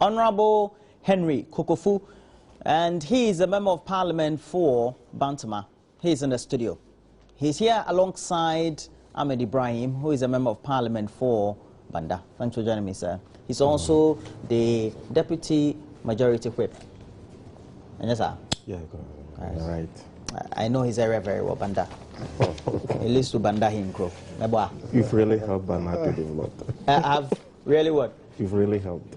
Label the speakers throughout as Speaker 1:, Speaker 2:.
Speaker 1: Honorable Henry Kokofu, and he is a member of parliament for Bantama. He is in the studio. He's here alongside Ahmed Ibrahim, who is a member of parliament for Banda. Thanks for joining me, sir. He's also the deputy majority whip. And yes, sir?
Speaker 2: Yeah, right.
Speaker 1: I know his area very well, Banda. He lives to Banda Hinkro.
Speaker 2: You've really helped Banda to develop.
Speaker 1: I have really what?
Speaker 2: You've really helped.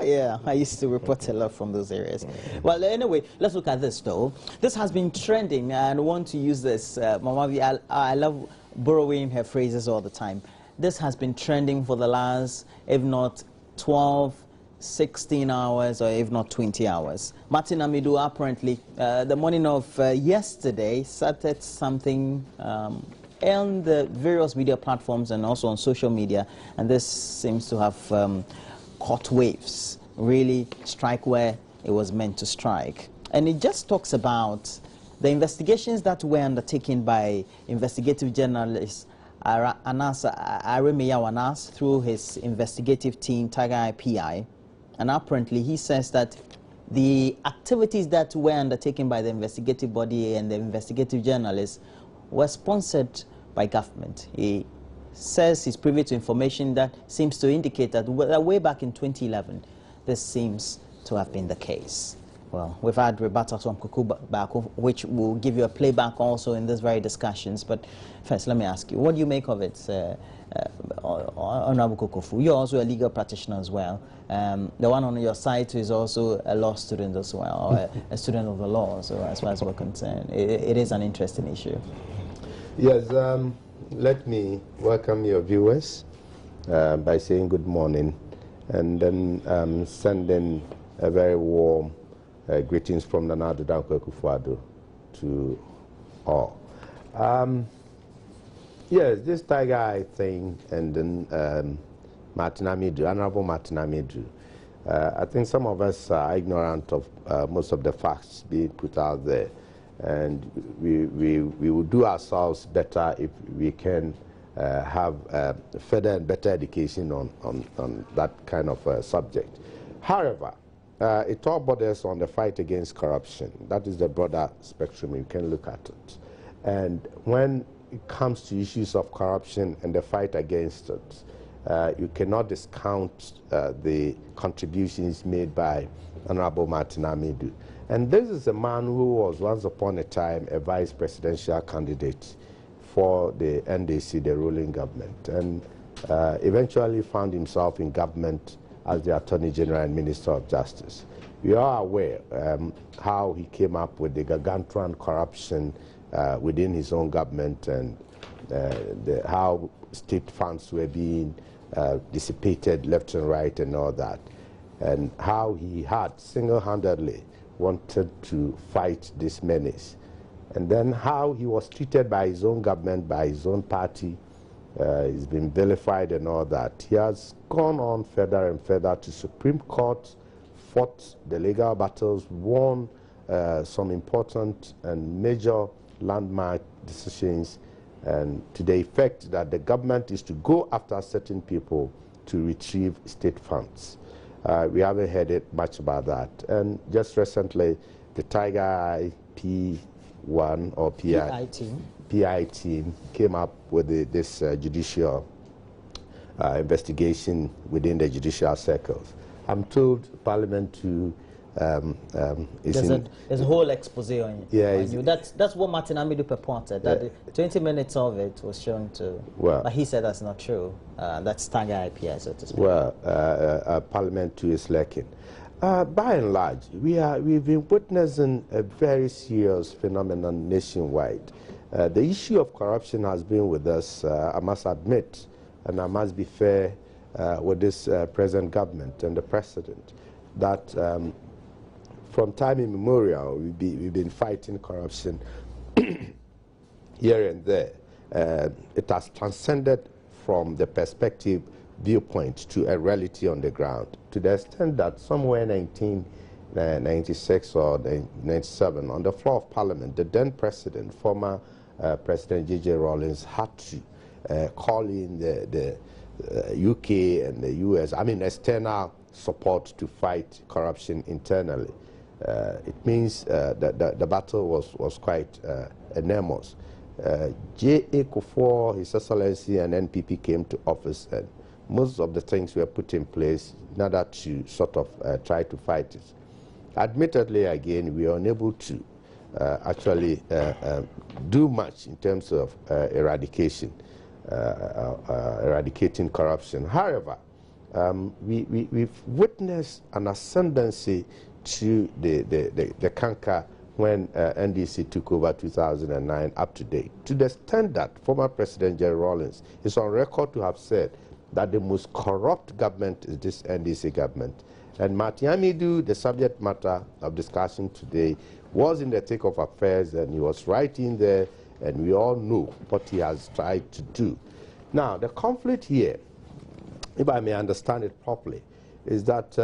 Speaker 1: Yeah, I used to report a lot from those areas. Well, anyway, let's look at this though. This has been trending, and I want to use this. Mama V, I love borrowing her phrases all the time. This has been trending for the last, if not 12, 16 hours, or if not 20 hours. Martin Amidu apparently, the morning of yesterday, started something on the various media platforms and also on social media, and this seems to have caught waves, really strike where it was meant to strike. And it just talks about the investigations that were undertaken by investigative journalist Anas Aremeyawanas through his investigative team, Tiger IPI. And apparently he says that the activities that were undertaken by the investigative body and the investigative journalists were sponsored by government. He says he's privy to information that seems to indicate that way back in 2011, this seems to have been the case. Well, we've had rebuttals from Kuku, which will give you a playback also in these very discussions. But first, let me ask you, what do you make of it, Honorable Kokofu? You're also a legal practitioner as well. The one on your side is also a law student as well, or a student of the law. So as far as we're concerned, it is an interesting issue.
Speaker 3: Yes. Let me welcome your viewers by saying good morning, and then sending a very warm greetings from Nana Danko Kufuado to all. Yes, this Tiger Eye thing, and then Martin Amidu, Honorable Martin Amidu. I think some of us are ignorant of most of the facts being put out there. And we will do ourselves better if we can have further and better education on that kind of subject. However, it all borders on the fight against corruption. That is the broader spectrum. You can look at it. And when it comes to issues of corruption and the fight against it, you cannot discount the contributions made by Honorable Martin Amidu. And this is a man who was once upon a time a vice presidential candidate for the NDC, the ruling government, and eventually found himself in government as the Attorney General and Minister of Justice. We are aware how he came up with the gargantuan corruption within his own government, and how state funds were being dissipated left and right and all that, and how he had single-handedly wanted to fight this menace, and then how he was treated by his own government, by his own party. He's been vilified and all that. He has gone on further and further to Supreme Court, fought the legal battles, won some important and major landmark decisions, and to the effect that the government is to go after certain people to retrieve state funds. We haven't heard it much about that. And just recently, the Tiger Eye P1 or PI team came up with this judicial investigation within the judicial circles. I'm told Parliament to
Speaker 1: there's a whole expose on you. That's what Martin Amidu purported, that 20 minutes of it was shown to, but he said that's not true. That's Tiger IPI, so to speak.
Speaker 3: Well, Parliament too is lacking. By and large, we've been witnessing a very serious phenomenon nationwide. The issue of corruption has been with us, I must admit, and I must be fair with this present government and the president, that from time immemorial, we've been fighting corruption here and there. It has transcended from the perspective viewpoint to a reality on the ground, to the extent that somewhere in 1996 or 97, on the floor of Parliament, the then president, former President J.J. Rawlings, had to call in the UK and the US, I mean external support to fight corruption internally. It means that the battle was quite enormous. J.A. Kufuor, His Excellency, and NPP came to office, and most of the things were put in place in order to sort of try to fight it. Admittedly, again, we are unable to actually do much in terms of eradicating corruption. However, we've witnessed an ascendancy to the canker when NDC took over 2009 up to date, to the extent that former President Jerry Rawlings is on record to have said that the most corrupt government is this NDC government. And Martin Amidu, the subject matter of discussion today, was in the thick of affairs, and he was right in there, and we all know what he has tried to do. Now, the conflict here, if I may understand it properly, is that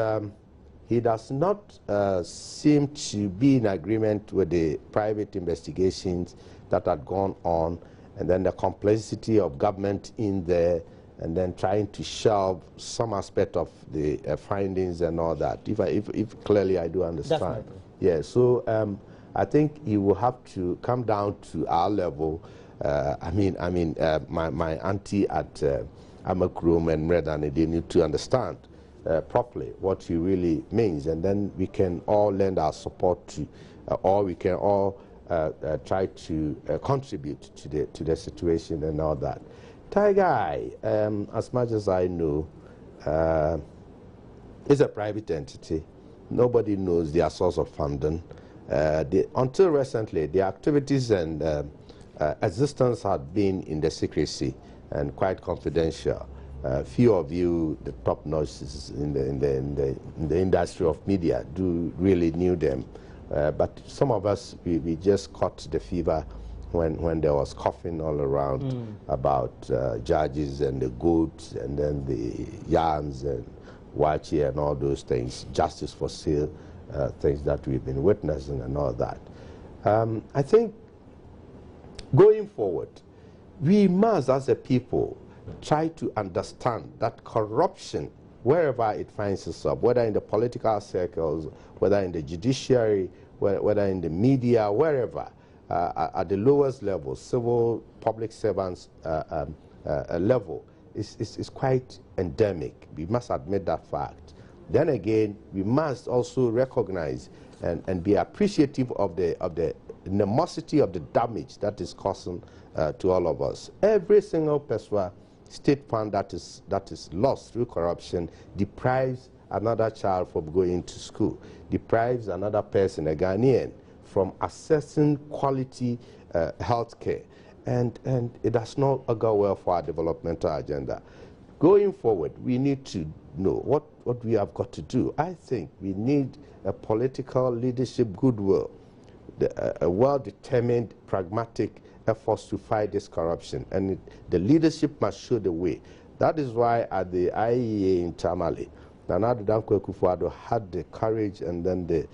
Speaker 3: he does not seem to be in agreement with the private investigations that had gone on, and then the complexity of government in there, and then trying to shelve some aspect of the findings and all that. If clearly I do understand.
Speaker 1: Definitely.
Speaker 3: Yeah, so I think he will have to come down to our level. My auntie at Amakrum and Redane, they need to understand properly what he really means, and then we can all lend our support to, or we can all try to contribute to the situation and all that. Tiger, as much as I know, is a private entity. Nobody knows their source of funding. Until recently, the activities and existence had been in the secrecy and quite confidential. Few of you, the top notches in the industry of media, do really knew them. But some of us, we just caught the fever when there was coughing all around about judges and the goats and then the yams and wachi and all those things, justice for sale, things that we've been witnessing and all that. I think going forward, we must, as a people, try to understand that corruption, wherever it finds itself, whether in the political circles, whether in the judiciary, whether in the media, wherever, at the lowest level, civil public servants level, is quite endemic. We must admit that fact. Then again, we must also recognize and be appreciative of the enormity of the damage that is causing to all of us. Every single person, state fund that is lost through corruption deprives another child from going to school, deprives another person, a Ghanaian, from accessing quality health care, and it does not go well for our developmental agenda. Going forward, we need to know what we have got to do. I think we need a political leadership goodwill, a well-determined, pragmatic efforts to fight this corruption, and the leadership must show the way. That is why at the IEA in Tamale, Nana Addo Dankwa Akufo-Addo had the courage and then the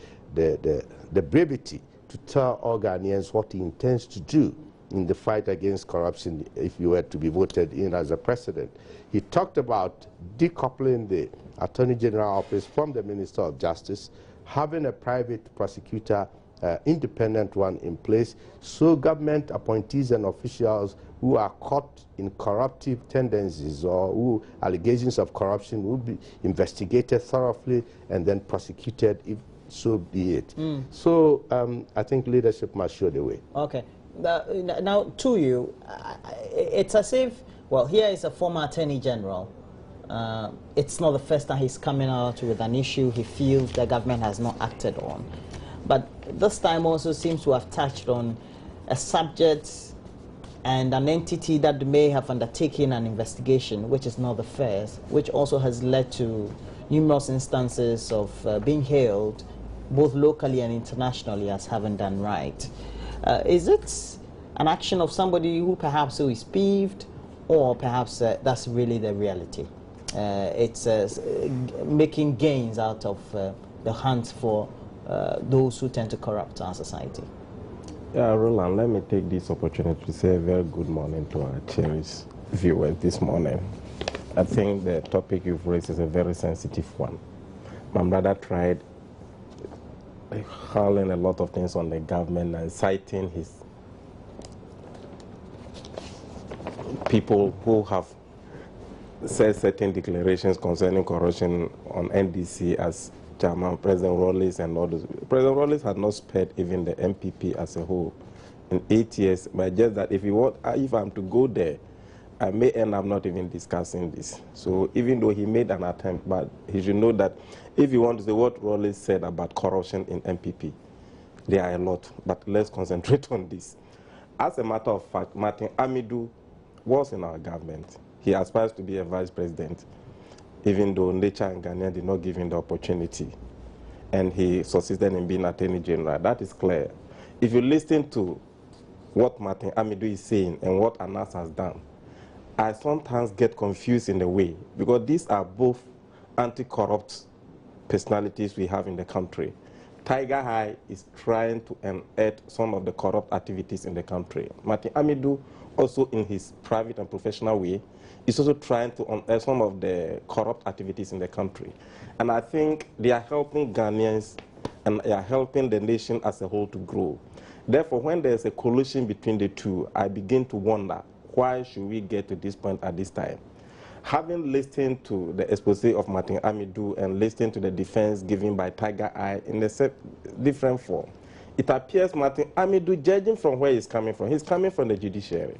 Speaker 3: brevity to tell all Ghanaians what he intends to do in the fight against corruption if you were to be voted in as a president. He talked about decoupling the Attorney General office from the Minister of Justice, having a private prosecutor, independent one in place, so government appointees and officials who are caught in corruptive tendencies or who allegations of corruption will be investigated thoroughly and then prosecuted if so be it. So I think leadership must show the way.
Speaker 1: Okay. Now, to you, it's as if, well, here is a former Attorney General. It's not the first time he's coming out with an issue he feels the government has not acted on. But this time also seems to have touched on a subject and an entity that may have undertaken an investigation, which is not the first, which also has led to numerous instances of being hailed, both locally and internationally, as having done right. Is it an action of somebody who perhaps who is peeved, or perhaps that's really the reality? It's making gains out of the hunt for those who tend to corrupt our society.
Speaker 2: Yeah, Roland, let me take this opportunity to say a very good morning to our cherished viewers this morning. I think the topic you've raised is a very sensitive one. my brother tried hurling a lot of things on the government and citing his people who have said certain declarations concerning corruption on NDC as chairman, President Rawlings and others. President Rawlings had not spared even the MPP as a whole in 8 years, but just that if I'm to go there, I may end up not even discussing this. So even though he made an attempt, but he should know that if you want to say what Rawlings said about corruption in MPP, there are a lot, but let's concentrate on this. As a matter of fact, Martin Amidu was in our government. He aspires to be a vice president, even though Nature and Ghana did not give him the opportunity. And he succeeded in being Attorney General. That is clear. If you listen to what Martin Amidu is saying and what Anas has done, I sometimes get confused in a way, because these are both anti-corrupt personalities we have in the country. Tiger High is trying to unearth some of the corrupt activities in the country. Martin Amidu, also in his private and professional way, is also trying to unearth some of the corrupt activities in the country. And I think they are helping Ghanaians and they are helping the nation as a whole to grow. Therefore, when there's a collision between the two, I begin to wonder, why should we get to this point at this time? Having listened to the expose of Martin Amidu and listened to the defense given by Tiger Eye in a different form, it appears Martin Amidu, judging from where he's coming from the judiciary.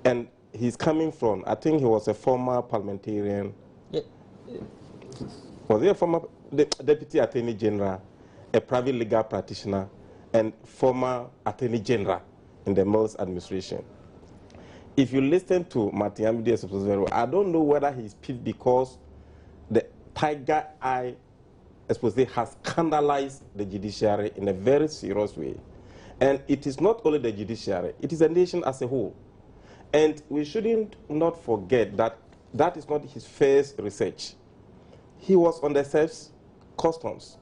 Speaker 2: And he's coming from, I think he was a former parliamentarian. Yeah. Was he a former deputy attorney general, a private legal practitioner, and former attorney general in the Mills administration? If you listen to Martin Amidu, I don't know whether he's picked because the Tiger Eye expose has scandalized the judiciary in a very serious way. And it is not only the judiciary, it is a nation as a whole. And we shouldn't not forget that that is not his first research. He was on the service customs.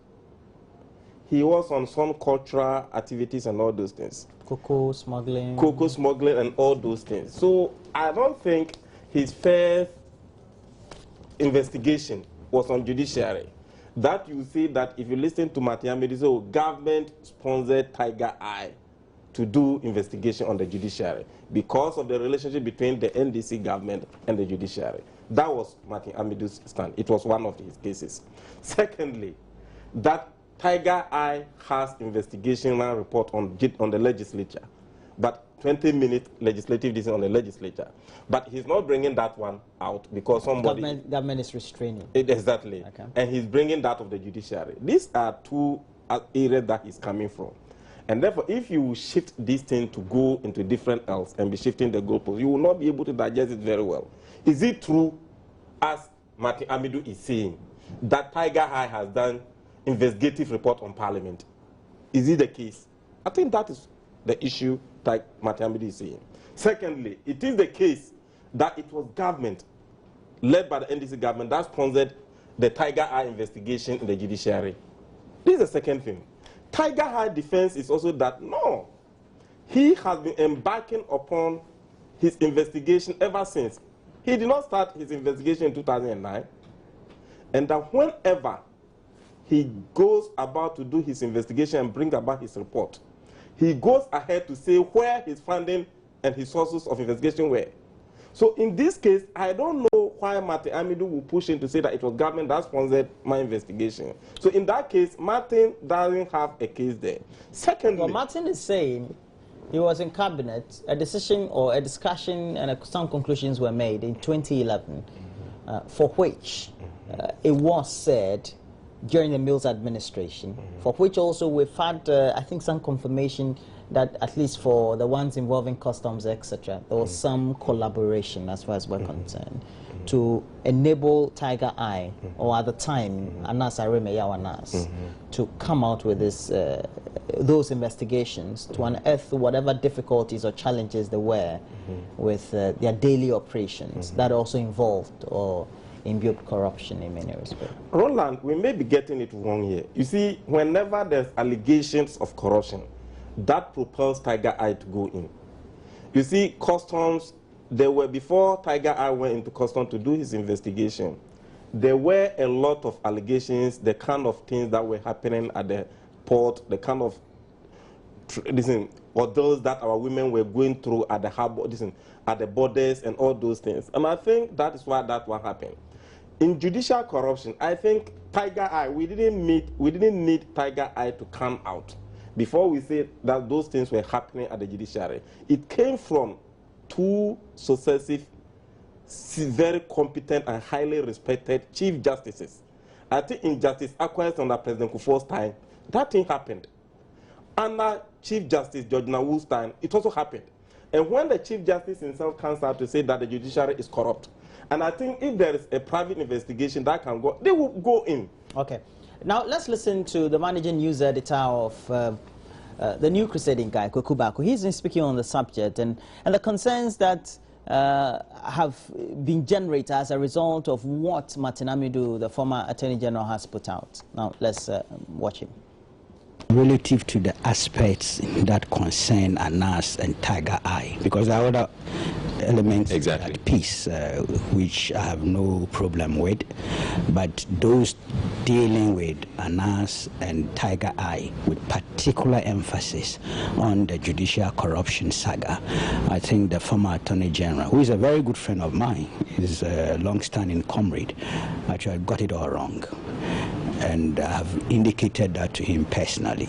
Speaker 2: He was on some cultural activities and all those things.
Speaker 1: Cocoa smuggling.
Speaker 2: Cocoa smuggling and all those things. So I don't think his first investigation was on judiciary. That you see that if you listen to Martin Amidu, so government-sponsored Tiger Eye to do investigation on the judiciary because of the relationship between the NDC government and the judiciary. That was Martin Amidu's stand. It was one of his cases. Secondly, that Tiger Eye has investigational report on the legislature, but 20-minute legislative decision on the legislature. But he's not bringing that one out because somebody...
Speaker 1: Government is restraining.
Speaker 2: Exactly. Okay. And he's bringing that of the judiciary. These are two areas that he's coming from. And therefore, if you shift this thing to go into different else and be shifting the goalposts, you will not be able to digest it very well. Is it true, as Martin Amidu is saying, that Tiger High has done investigative report on Parliament? Is it the case? I think that is the issue that Martin Amidu is saying. Secondly, it is the case that it was government, led by the NDC government, that sponsored the Tiger Eye investigation in the judiciary. This is the second thing. Tiger High defense is also that, no, he has been embarking upon his investigation ever since. He did not start his investigation in 2009, and that whenever he goes about to do his investigation and bring about his report, he goes ahead to say where his funding and his sources of investigation were. So in this case, I don't know why Martin Amidu will push him to say that it was government that sponsored my investigation. So in that case, Martin doesn't have a case there. Secondly...
Speaker 1: Well, Martin is saying he was in cabinet, a decision or a discussion and some conclusions were made in 2011, for which it was said during the Mills administration, for which also we've had, I think, some confirmation that at least for the ones involving customs, etc., there was some collaboration as far as we're concerned to enable Tiger Eye, or at the time, Anas Aremeyaw Anas, to come out with this, those investigations to unearth whatever difficulties or challenges there were with their daily operations that also involved or imbued corruption in many respects.
Speaker 2: Roland, we may be getting it wrong here. You see, whenever there's allegations of corruption, that propels Tiger Eye to go in. You see, customs, there were, before Tiger Eye went into customs to do his investigation, there were a lot of allegations, the kind of things that were happening at the port, the kind of ordeals that our women were going through at the harbor, at the borders and all those things. And I think that is why that one happened. In judicial corruption, I think Tiger Eye, we didn't need Tiger Eye to come out before we said that those things were happening at the judiciary. It came from two successive, very competent and highly respected chief justices. I think in Justice Akwes under President Kufuor's time, that thing happened. Under Chief Justice George Nawu's time, it also happened. And when the Chief Justice himself comes out to say that the judiciary is corrupt, and I think if there is a private investigation that can go, they will go in. Okay.
Speaker 1: Now let's listen to the managing news editor of the New Crusading guy, Kwaku Baako. He's been speaking on the subject and the concerns that have been generated as a result of what Martin Amidu, the former Attorney General, has put out. Now let's watch him.
Speaker 4: Relative to the aspects that concern Anas and Tiger Eye, because there are other elements at peace which I have no problem with, but those dealing with Anas and Tiger Eye with particular emphasis on the judicial corruption saga, I think the former Attorney General, who is a very good friend of mine, is a long-standing comrade, actually got it all wrong. And I have indicated that to him personally.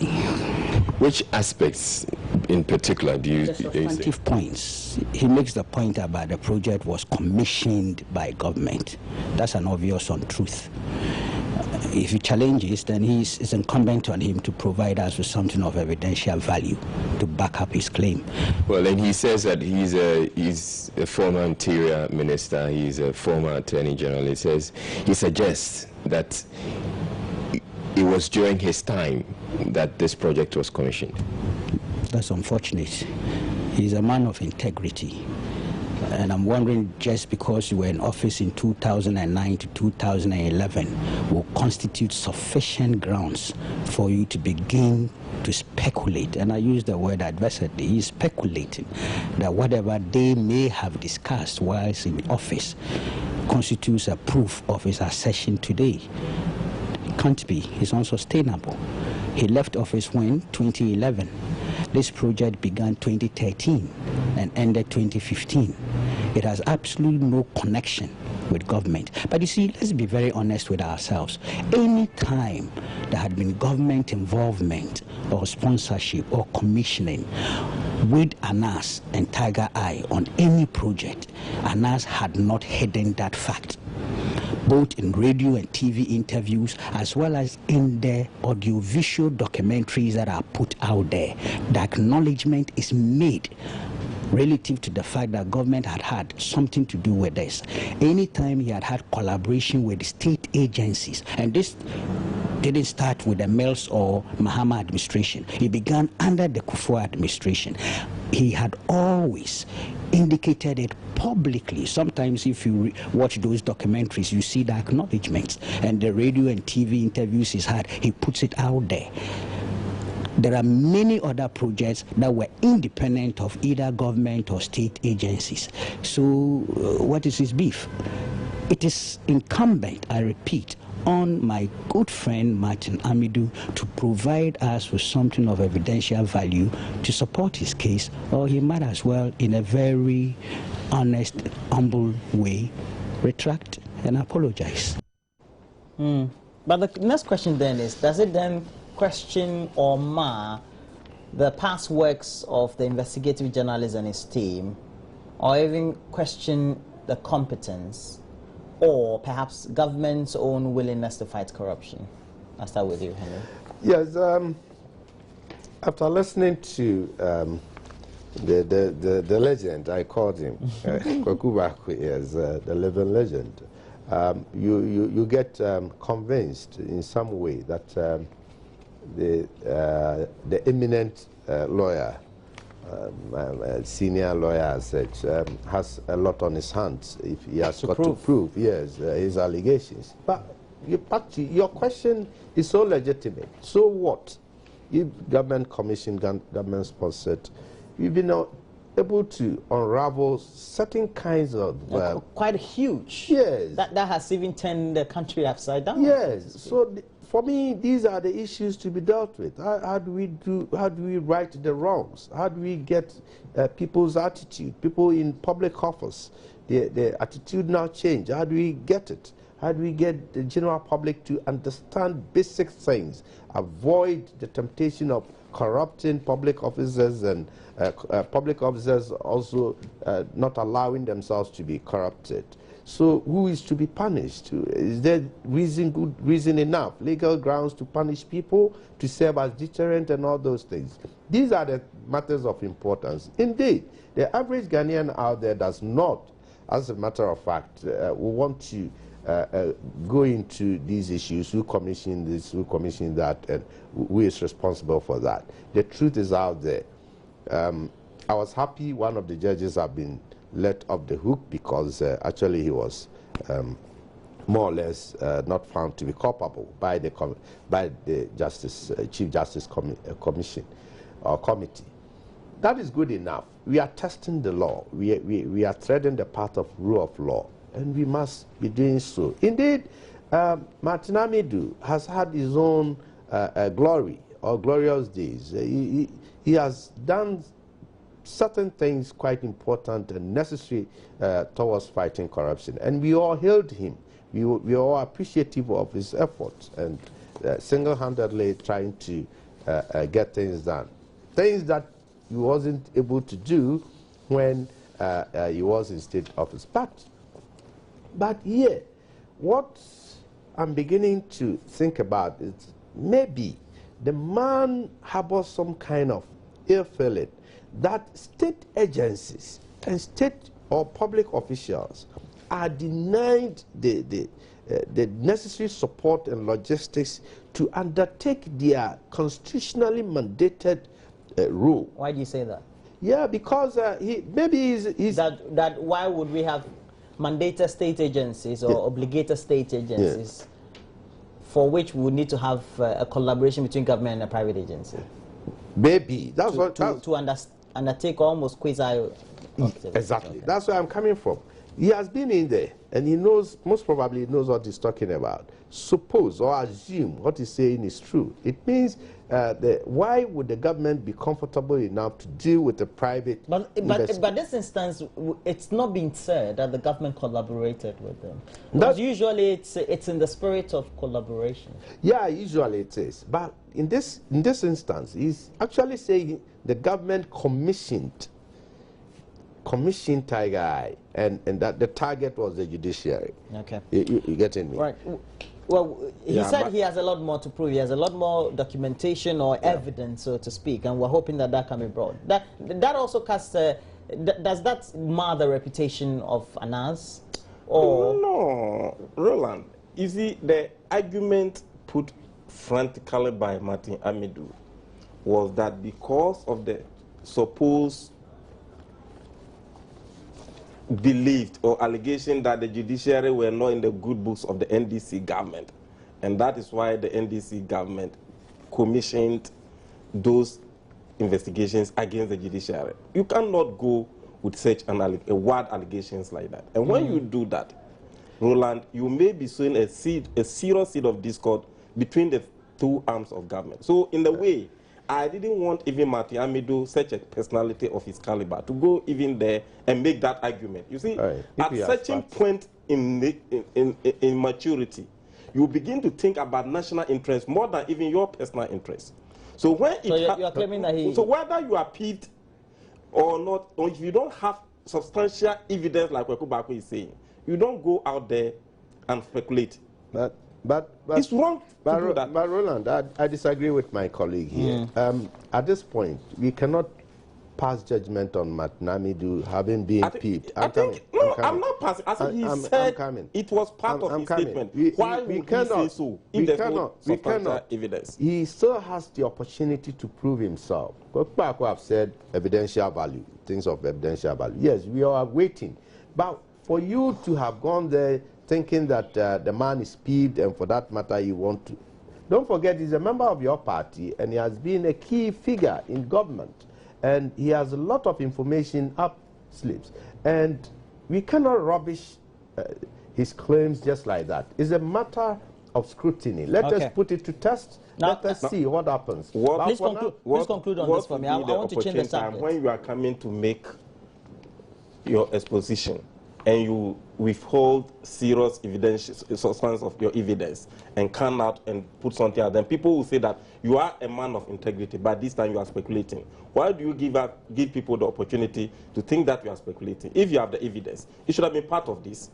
Speaker 5: Which aspects in particular do you say?
Speaker 4: Substantive points. He makes the point about the project was commissioned by government. That's an obvious untruth. If he challenges, then it's incumbent on him to provide us with something of evidential value to back up his claim.
Speaker 5: Well, and he says that he's a former interior minister, he's a former attorney general. He suggests that it was during his time that this project was commissioned.
Speaker 4: That's unfortunate. He's a man of integrity. And I'm wondering, just because you were in office in 2009 to 2011 will constitute sufficient grounds for you to begin to speculate, and I use the word adversedly, he's speculating that whatever they may have discussed whilst in office constitutes a proof of his assertion today. It can't be. It's unsustainable. He left office when? 2011. This project began 2013 and ended 2015. It has absolutely no connection with government. But you see, let's be very honest with ourselves. Any time there had been government involvement or sponsorship or commissioning with Anas and Tiger Eye on any project, Anas had not hidden that fact, both in radio and TV interviews, as well as in the audiovisual documentaries that are put out there. The acknowledgement is made relative to the fact that government had had something to do with this. Anytime he had collaboration with state agencies, and this didn't start with the Mills or Mahama administration. It began under the Kufuor administration. He had always indicated it publicly. Sometimes if you watch those documentaries, you see the acknowledgements, and the radio and TV interviews he's had, he puts it out there. There are many other projects that were independent of either government or state agencies. So what is his beef? It is incumbent, I repeat, on my good friend Martin Amidu to provide us with something of evidential value to support his case, or he might as well, in a very honest, humble way, retract and apologize.
Speaker 1: But the next question then is, does it then question or mar the past works of the investigative journalist and his team, or even question the competence or perhaps government's own willingness to fight corruption? I'll start with you, Henry.
Speaker 3: Yes, after listening to the legend, I called him, Kwaku Baako is the living legend, you get convinced in some way that the eminent lawyer, senior lawyer as such, has a lot on his hands if he has to prove his allegations. But your question is so legitimate. So what? If government commissioned, government sponsored, you've been able to unravel certain kinds of...
Speaker 1: quite huge.
Speaker 3: Yes.
Speaker 1: That has even turned the country upside down.
Speaker 3: Yes. So for me, these are the issues to be dealt with. How do we right the wrongs? How do we get people's attitude? People in public office, their attitude now change. How do we get it? How do we get the general public to understand basic things, avoid the temptation of corrupting public officers, and public officers also not allowing themselves to be corrupted? So who is to be punished? Is there good reason enough, legal grounds to punish people, to serve as deterrent and all those things? These are the matters of importance. Indeed, the average Ghanaian out there does not, as a matter of fact, want to go into these issues, who commissioned this, who commissioned that, and who is responsible for that. The truth is out there. I was happy one of the judges have been let off the hook because actually he was more or less not found to be culpable by the Chief Justice Commission or Committee. That is good enough. We are testing the law. We are treading the path of rule of law, and we must be doing so. Indeed, Martin Amidu has had his own glory or glorious days. He has done certain things quite important and necessary towards fighting corruption, and we all hailed him. We are all appreciative of his efforts and single-handedly trying to get things done. Things that he wasn't able to do when he was in state office. But here, what I'm beginning to think about is maybe the man harbors some kind of ill feeling that state agencies and state or public officials are denied the necessary support and logistics to undertake their constitutionally mandated role.
Speaker 1: Why do you say that?
Speaker 3: Yeah, because he's
Speaker 1: that why would we have mandated state agencies or obligated state agencies for which we would need to have a collaboration between government and a private agency?
Speaker 3: Maybe that's
Speaker 1: to undertake almost quasi.
Speaker 3: Exactly. Okay. That's where I'm coming from. He has been in there, and he knows, most probably knows what he's talking about. Suppose or assume what he's saying is true. It means why would the government be comfortable enough to deal with the private? But
Speaker 1: this instance, it's not been said that the government collaborated with them. Because usually it's in the spirit of collaboration.
Speaker 3: Yeah, usually it is. But in this instance, he's actually saying the government commissioned Tiger Eye, and that the target was the judiciary.
Speaker 1: Okay.
Speaker 3: You getting me?
Speaker 1: Right. Well, he said he has a lot more to prove. He has a lot more documentation or evidence, so to speak, and we're hoping that can be brought. That also casts. Does that mar the reputation of Anas? Or
Speaker 2: no, Roland. You see, the argument put frantically by Martin Amidu was that because of the supposed believed or allegation that the judiciary were not in the good books of the NDC government, and that is why the NDC government commissioned those investigations against the judiciary. You cannot go with such word allegations like that. And when you do that, Roland, you may be sowing a serious seed of discord between the two arms of government. So in the way, I didn't want even Martin Amidu, such a personality of his caliber, to go even there and make that argument. You see, at such a point in maturity, you begin to think about national interest more than even your personal interest. So when
Speaker 1: you're claiming that he...
Speaker 2: So whether you are peeved or not, or if you don't have substantial evidence like Wekubako is saying, you don't go out there and speculate.
Speaker 3: But
Speaker 2: it's wrong to do that.
Speaker 3: But Roland, I disagree with my colleague here. At this point, we cannot pass judgment on Martin Amidu having been peeved. I'm
Speaker 2: not passing. I said he said it was part of his statement. Why would he say so if there's no substantial evidence?
Speaker 3: He still has the opportunity to prove himself. Wekubako have said evidential value, things of evidential value. Yes, we are waiting. But for you to have gone there thinking that the man is peeved, and for that matter you want to... Don't forget, he's a member of your party, and he has been a key figure in government. and he has a lot of information up sleeves. And we cannot rubbish his claims just like that. It's a matter of scrutiny. Let us put it to test.
Speaker 1: Now,
Speaker 3: let us see what happens.
Speaker 1: Please conclude on this for me. I want to change the subject.
Speaker 2: When you are coming to make your exposition and you withhold serious evidence, substance of your evidence, and come out and put something out, then people will say that you are a man of integrity, but this time you are speculating. Why do you give people the opportunity to think that you are speculating? If you have the evidence, it should have been part of this.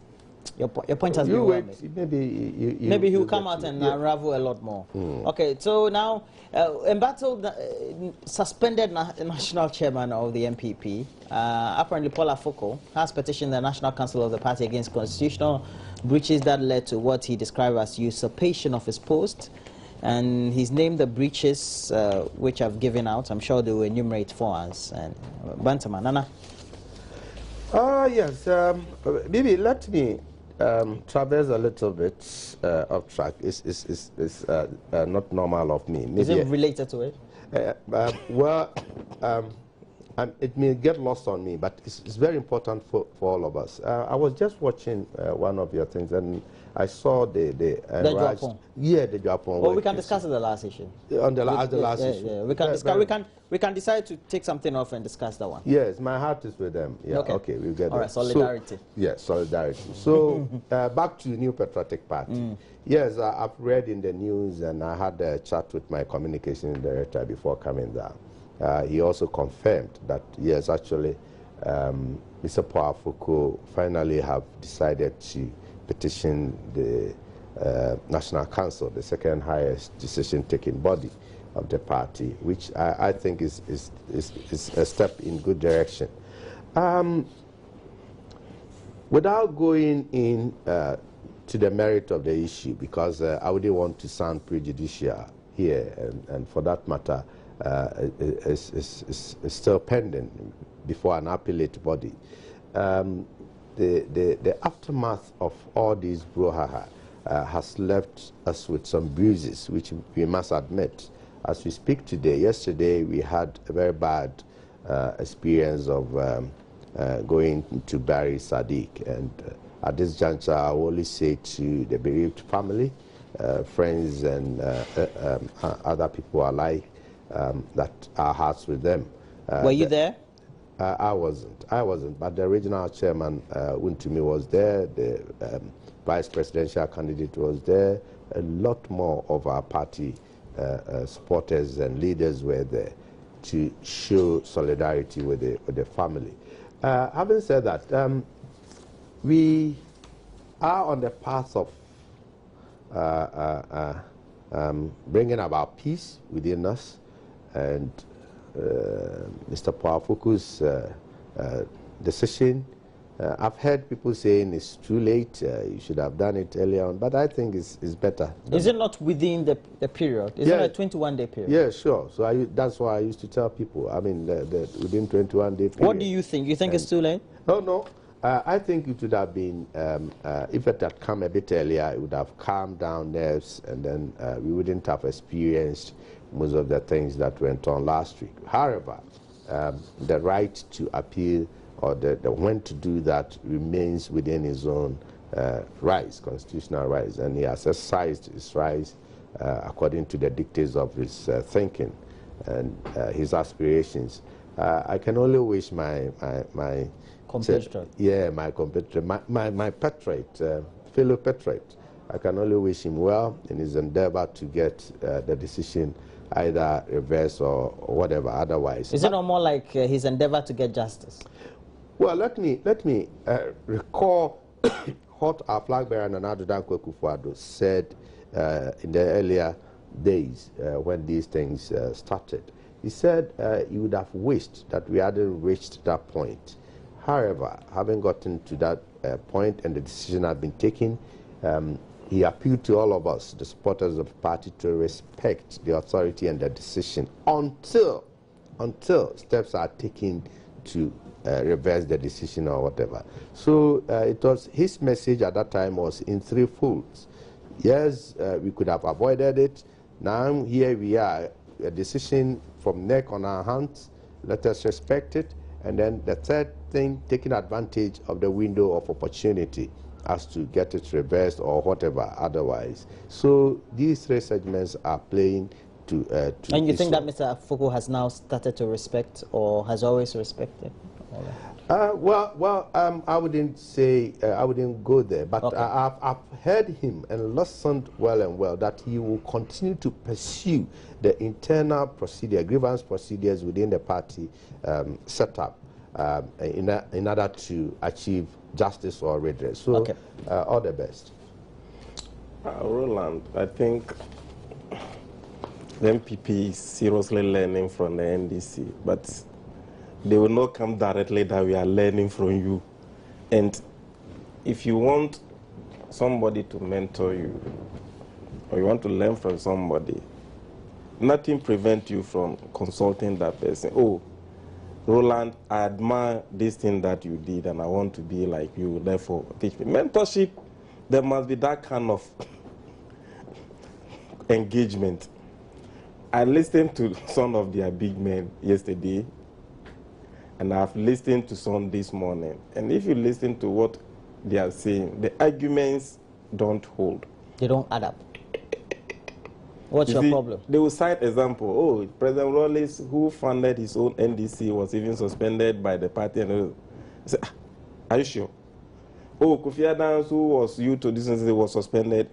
Speaker 1: Your point has been well made. Maybe he'll come out and unravel a lot more. Okay, so now, embattled, suspended national chairman of the MPP, apparently Paul Afoko, has petitioned the National Council of the party against constitutional breaches that led to what he described as usurpation of his post. And he's named the breaches which I've given out. I'm sure they will enumerate for us. And Bantama, Nana.
Speaker 3: Yes, maybe let me traverse a little bit off track. It's not normal of me. Maybe
Speaker 1: is it related to it?
Speaker 3: It may get lost on me, but it's very important for all of us. I was just watching one of your things, and I saw the
Speaker 1: Japan.
Speaker 3: Yeah, the Japan.
Speaker 1: Well, we can discuss it the last issue.
Speaker 3: On the last issue.
Speaker 1: Yeah. We can discuss. We can decide to take something off and discuss that one.
Speaker 3: Yes, my heart is with them. Yeah, okay, we'll get
Speaker 1: all right, solidarity.
Speaker 3: So, yes, solidarity. So back to New Patriotic Party. Yes, I've read in the news, and I had a chat with my communication director before coming down. He also confirmed that, yes, actually, Mr. Poafuku finally have decided to petition the National Council, the second highest decision-taking body of the party, which I think is a step in good direction. Without going in to the merit of the issue, because I wouldn't want to sound prejudicial here, and for that matter, is still pending before an appellate body. The aftermath of all these brouhaha has left us with some bruises, which we must admit. As we speak today, yesterday we had a very bad experience of going to bury Sadiq, and at this juncture I will only say to the bereaved family, friends and other people alike, that our hearts with them.
Speaker 1: Were you there?
Speaker 3: I wasn't, but the regional chairman, Wuntumi, was there, the vice presidential candidate was there, a lot more of our party supporters and leaders were there to show solidarity with the family. Having said that, we are on the path of bringing about peace within us, and Mr. Poafuku's decision, I've heard people saying it's too late, you should have done it earlier on, but I think it's better.
Speaker 1: Is it not within the period? Is it a 21-day period?
Speaker 3: Yeah, sure. So that's why I used to tell people, I mean, within 21-day period.
Speaker 1: What do you think? You think it's too late?
Speaker 3: Oh, no. I think it would have been, if it had come a bit earlier, it would have calmed down nerves, and then we wouldn't have experienced most of the things that went on last week. However, the right to appeal or the when to do that remains within his own rights, constitutional rights, and he has exercised his rights according to the dictates of his thinking and his aspirations. I can only wish my
Speaker 1: competitor.
Speaker 3: My competitor, my patriot, fellow patriot. I can only wish him well in his endeavor to get the decision either reversed or whatever otherwise.
Speaker 1: Is it not more like his endeavor to get justice?
Speaker 3: Well, let me recall what our flag bearer Nana Dankwa Akufo-Addo said in the earlier days when these things started. He said he would have wished that we hadn't reached that point. However, having gotten to that point and the decision had been taken, he appealed to all of us, the supporters of the party, to respect the authority and the decision until steps are taken to reverse the decision or whatever. So it was his message at that time was in three folds. Yes, we could have avoided it. Now here we are, a decision from neck on our hands, Let us respect it. And then the third thing, taking advantage of the window of opportunity as to get it reversed or whatever otherwise. So these three segments are playing to
Speaker 1: and you think that Mr. Afoko has now started to respect or has always respected all that?
Speaker 3: I wouldn't say, I wouldn't go there, but
Speaker 1: okay.
Speaker 3: I've heard him and listened well and well that he will continue to pursue the internal procedure, grievance procedures within the party setup in order to achieve justice or redress. So,
Speaker 1: okay.
Speaker 3: All the best.
Speaker 2: Roland, I think the MPP is seriously learning from the NDC, but they will not come directly that we are learning from you. And if you want somebody to mentor you, or you want to learn from somebody, nothing prevents you from consulting that person. Oh, Roland, I admire this thing that you did and I want to be like you, therefore teach me. Mentorship, there must be that kind of engagement. I listened to some of their big men yesterday, and I've listened to some this morning. And if you listen to what they are saying, the arguments don't hold.
Speaker 1: They don't add up. What's your problem?
Speaker 2: They will cite example. Oh, President Rawlings, who funded his own NDC, was even suspended by the party. And I said, are you sure? Oh, Kofi Adams, who was used to this, was suspended.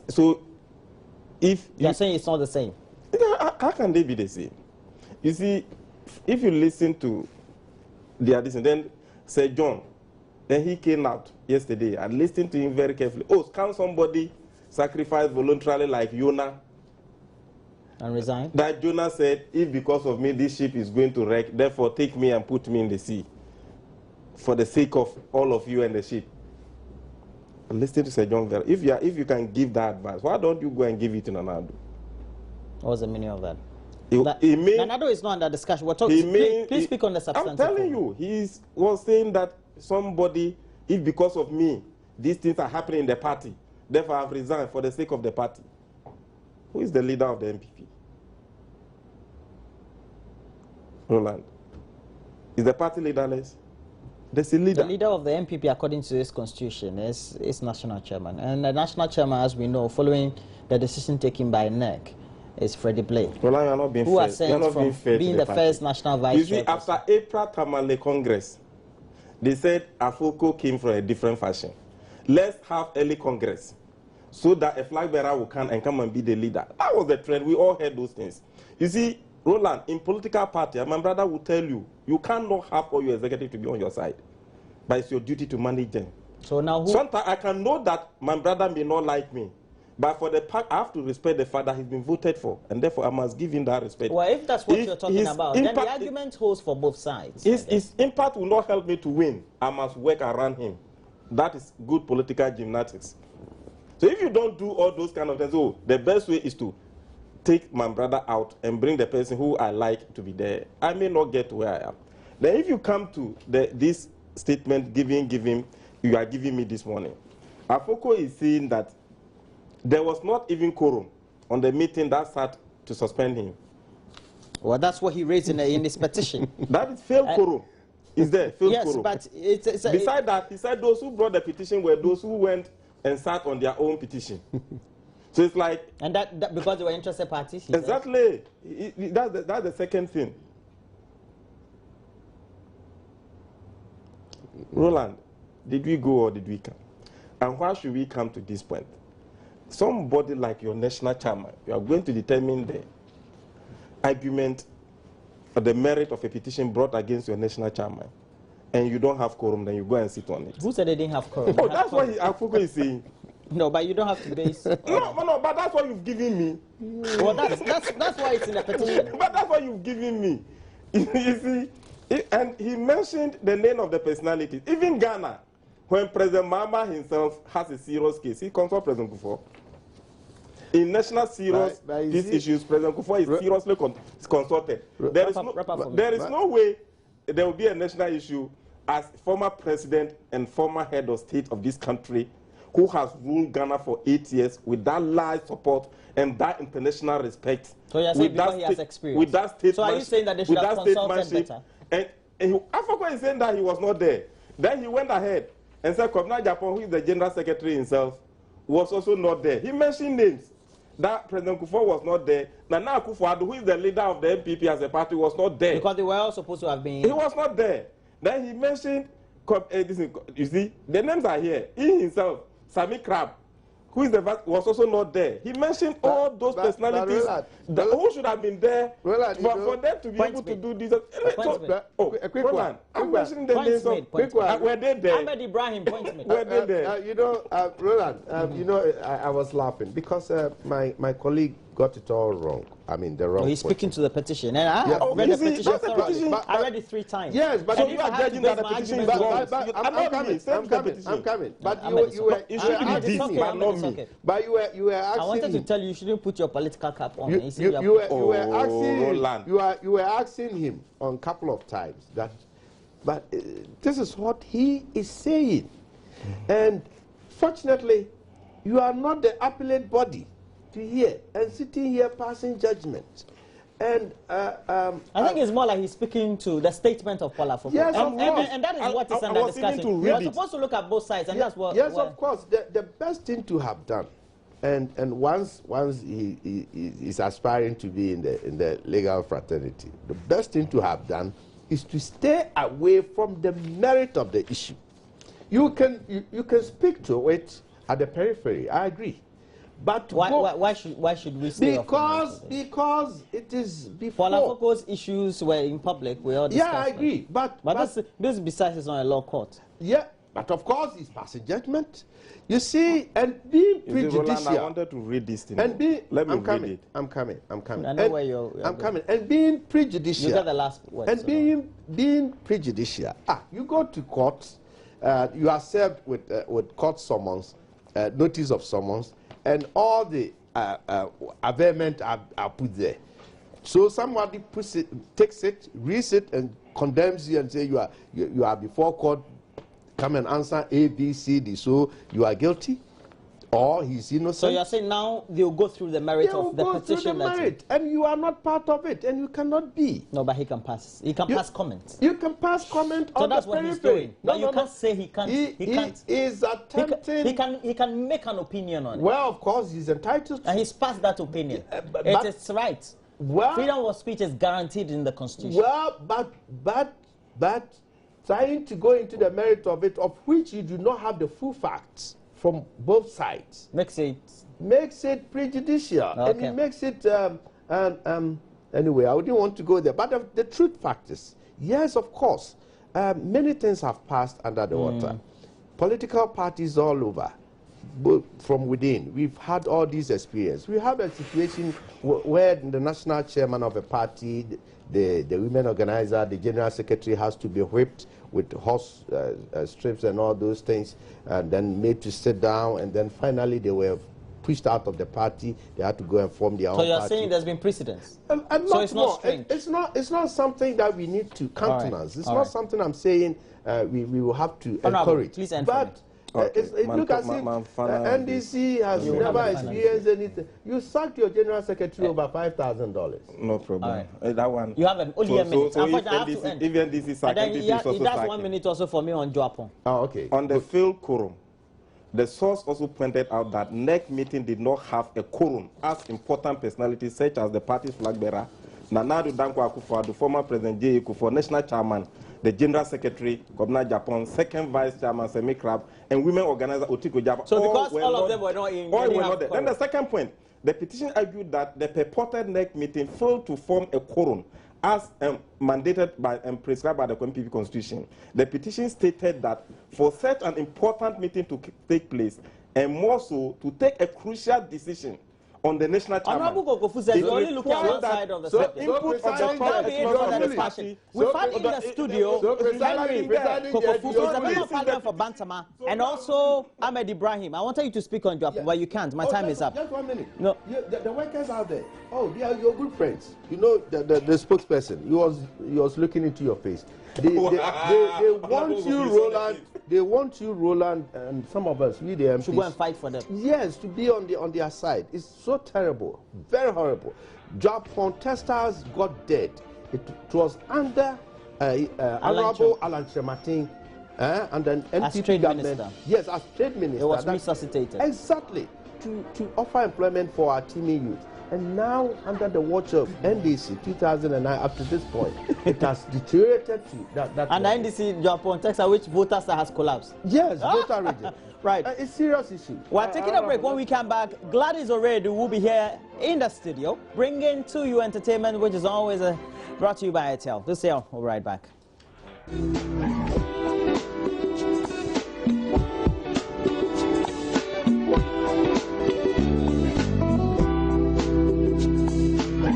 Speaker 2: So, if
Speaker 1: you're saying it's not the same,
Speaker 2: how can they be the same? You see, if you listen to their decision, then Sir John, then he came out yesterday and listened to him very carefully. Oh, can somebody sacrifice voluntarily like Jonah?
Speaker 1: And resign?
Speaker 2: That Jonah said, if because of me this ship is going to wreck, therefore take me and put me in the sea for the sake of all of you and the ship. Listen to Sir John. If you can give that advice, why don't you go and give it to Nanado?
Speaker 1: What's the meaning of that?
Speaker 2: Nanado
Speaker 1: is not under discussion. We're talking, please speak on the substantive.
Speaker 2: I'm telling you, he was saying that somebody, if because of me, these things are happening in the party, therefore I've resigned for the sake of the party. Who is the leader of the MPP? Roland. Is the party leaderless? There's a leader.
Speaker 1: The leader of the MPP, according to this constitution, is national chairman. And the national chairman, as we know, following the decision taken by NEC, is Freddie Blake.
Speaker 2: Well, you are not being
Speaker 1: fair.
Speaker 2: Who are not
Speaker 1: from being the first national vice
Speaker 2: You see, after April Tamale Congress, they said Afoko came from a different fashion. Let's have early Congress so that a flag bearer will come and be the leader. That was the trend. We all heard those things. You see, Roland, in political party, my brother will tell you, you cannot have all your executive to be on your side, but it's your duty to manage them.
Speaker 1: So now,
Speaker 2: sometimes I can know that my brother may not like me, but for the part, I have to respect the fact that he's been voted for, and therefore I must give him that respect.
Speaker 1: Well, if that's what you're talking about, then the argument holds for both sides.
Speaker 2: His impact will not help me to win. I must work around him. That is good political gymnastics. So if you don't do all those kind of things, oh, the best way is to take my brother out and bring the person who I like to be there. I may not get to where I am. Then if you come to this statement giving, you are giving me this morning, Afoko is saying that there was not even quorum on the meeting that sat to suspend him.
Speaker 1: Well, that's what he raised in his petition.
Speaker 2: That is failed quorum. Is there failed quorum?
Speaker 1: Yes, but
Speaker 2: besides that, he said those who brought the petition were those who went and sat on their own petition. So it's like...
Speaker 1: And that because they were interested parties?
Speaker 2: Exactly. That's the second thing. Roland, did we go or did we come? And why should we come to this point? Somebody like your national chairman, you are going to determine the argument or the merit of a petition brought against your national chairman, and you don't have quorum, then you go and sit on it.
Speaker 1: Who said they didn't have quorum?
Speaker 2: Oh, that's what Afoko is saying.
Speaker 1: No, but you don't have to base...
Speaker 2: No, but that's what you've given me.
Speaker 1: Well, that's why it's in the petition.
Speaker 2: But that's what you've given me. You see, and he mentioned the name of the personalities. Even Ghana, when President Mahama himself has a serious case, he consults President Kufuor. In national serious these issues, President Kufuor is seriously consulted. There is no way there will be a national issue as former president and former head of state of this country who has ruled Ghana for 8 years with that large support and that international respect.
Speaker 1: So you're saying because he has experience.
Speaker 2: With that statement.
Speaker 1: So are you saying that they should have consulted better?
Speaker 2: And Afoko is saying that he was not there. Then he went ahead and said Kwabena Japan, who is the General Secretary himself, was also not there. He mentioned names. That President Kufuor was not there. Nana Akufo-Addo, who is the leader of the MPP as a party, was not there.
Speaker 1: Because they were all supposed to have been.
Speaker 2: He was not there. Then he mentioned, you see, the names are here. He himself, Sami Crab, who is the was also not there. He mentioned all those personalities who should have been there for them to be able to do this. A quick one. I'm mentioning the names of were they there?
Speaker 1: Ahmed Ibrahim, point me.
Speaker 2: Were they there?
Speaker 3: Roland, I was laughing because my colleague got it all wrong. I mean, the wrong.
Speaker 1: He's speaking to the petition, and I have read the petition thoroughly. I read it 3 times.
Speaker 3: Yes, but
Speaker 2: so you are judging that the petition is wrong. I'm coming. But you were asking me. But you were asking.
Speaker 1: I wanted to tell you, you shouldn't put your political cap on.
Speaker 3: You were asking him on a couple of times that, but this is what he is saying, and fortunately, you are not the appellate body to hear and sitting here passing judgment. And
Speaker 1: I think it's more like he's speaking to the statement of Paula Afoko.
Speaker 3: Yes,
Speaker 1: and that is what is under discussion. You're supposed to look at both sides, and that's what.
Speaker 3: Yes, of course. The best thing to have done, and once he is aspiring to be in the legal fraternity, the best thing to have done is to stay away from the merit of the issue. You can speak to it at the periphery. I agree. But
Speaker 1: why should we stay
Speaker 3: because it is before.
Speaker 1: Paula Afoko's issues were in public. We all discussed.
Speaker 3: Yeah, I agree. But
Speaker 1: this besides is not a law court.
Speaker 3: Yeah, but of course he's passing judgment. You see, and being prejudicial.
Speaker 2: Roland, I wanted to read this thing.
Speaker 3: And being,
Speaker 2: let me read it.
Speaker 3: I'm coming.
Speaker 1: I know where you're
Speaker 3: I'm coming. And being prejudicial.
Speaker 1: You got the last word.
Speaker 3: And being prejudicial. You go to court. You are served with court summons, notice of summons, and all the averment are put there. So somebody takes it, reads it, and condemns you and say you are before court. Come and answer A, B, C, D. So you are guilty, or he's innocent.
Speaker 1: So you're saying now they'll go through the merit of the petition,
Speaker 3: and you are not part of it, and you cannot be.
Speaker 1: No, but he can pass. He can pass comments.
Speaker 3: You can pass comment on the periphery. So that's what he's doing.
Speaker 1: But you can't say he can't. He can't.
Speaker 3: Is attempting.
Speaker 1: He can make an opinion on it.
Speaker 3: Well, of course, he's entitled to.
Speaker 1: And he's passed that opinion. It is right.
Speaker 3: Well,
Speaker 1: freedom of speech is guaranteed in the Constitution.
Speaker 3: Well, but trying to go into the merit of it, of which you do not have the full facts from both sides,
Speaker 1: makes it
Speaker 3: prejudicial.
Speaker 1: Okay.
Speaker 3: And it makes it anyway. I wouldn't want to go there, but the truth fact is, yes, of course, many things have passed under the water. Political parties all over, both from within. We've had all these experiences. We have a situation where the national chairman of a party, the women organizer, the general secretary has to be whipped with horse strips and all those things, and then made to sit down, and then finally they were pushed out of the party. They had to go and form their own party.
Speaker 1: So you're saying there's been precedence?
Speaker 3: So it's not strange. It's not something that we need to countenance. It's not something I'm saying we will have to encourage.
Speaker 1: Please
Speaker 3: but it looks as if NDC has never experienced anything. You sacked your general secretary over $5,000.
Speaker 2: No problem. That one.
Speaker 1: You have only a minute.
Speaker 2: So if NDC sacked,
Speaker 1: he does 1 minute also for me on Joapon.
Speaker 3: Oh, okay.
Speaker 2: On the field quorum, the source also pointed out that NEC meeting did not have a quorum as important personalities such as the party's flag bearer, Nana Ado Dankwa Akufo-Addo, former President J.A. Kufuor, national chairman, the General Secretary, Kwabena Japan, second Vice Chairman, Semi Crab, and women organizer, Otiko Japa.
Speaker 1: So because all of them were not in...
Speaker 2: All were not there. Then the second point, the petition argued that the purported NEC meeting failed to form a quorum as mandated by and prescribed by the MPP Constitution. The petition stated that for such an important meeting to take place, and more so to take a crucial decision on the national chairman.
Speaker 1: Honorable Kokofu says you only look at one side of the subject.
Speaker 2: Input of the party.
Speaker 1: We've had in the studio Henry Kokofu, who's a member of parliament for Bantama, and also Ahmed Ibrahim. I wanted you to speak on Joapon, but you can't. My time is up.
Speaker 3: Just 1 minute.
Speaker 1: No.
Speaker 3: The workers out there, they are your good friends. You know, the spokesperson, he was looking into your face. They want you, Roland. They want you, Roland, and some of us, we the MPs,
Speaker 1: to go and fight for them.
Speaker 3: Yes, to be on their side. It's so terrible, very horrible. Job contestants got dead. It was under Honorable Alan Chematin and then NPP government. Minister. Yes, as trade minister.
Speaker 1: It was resuscitated.
Speaker 3: Exactly, to offer employment for our teeming youth. And now, under the watch of NDC, 2009, up to this point, it has deteriorated to that.
Speaker 1: And NDC, Japan, Texas, which voters has collapsed.
Speaker 3: Yes, voter region.
Speaker 1: Right.
Speaker 3: It's a serious issue.
Speaker 1: We're taking a break. When we come back, Gladys already will be here in the studio, bringing to you entertainment, which is always brought to you by Airtel. This year, we'll be right back.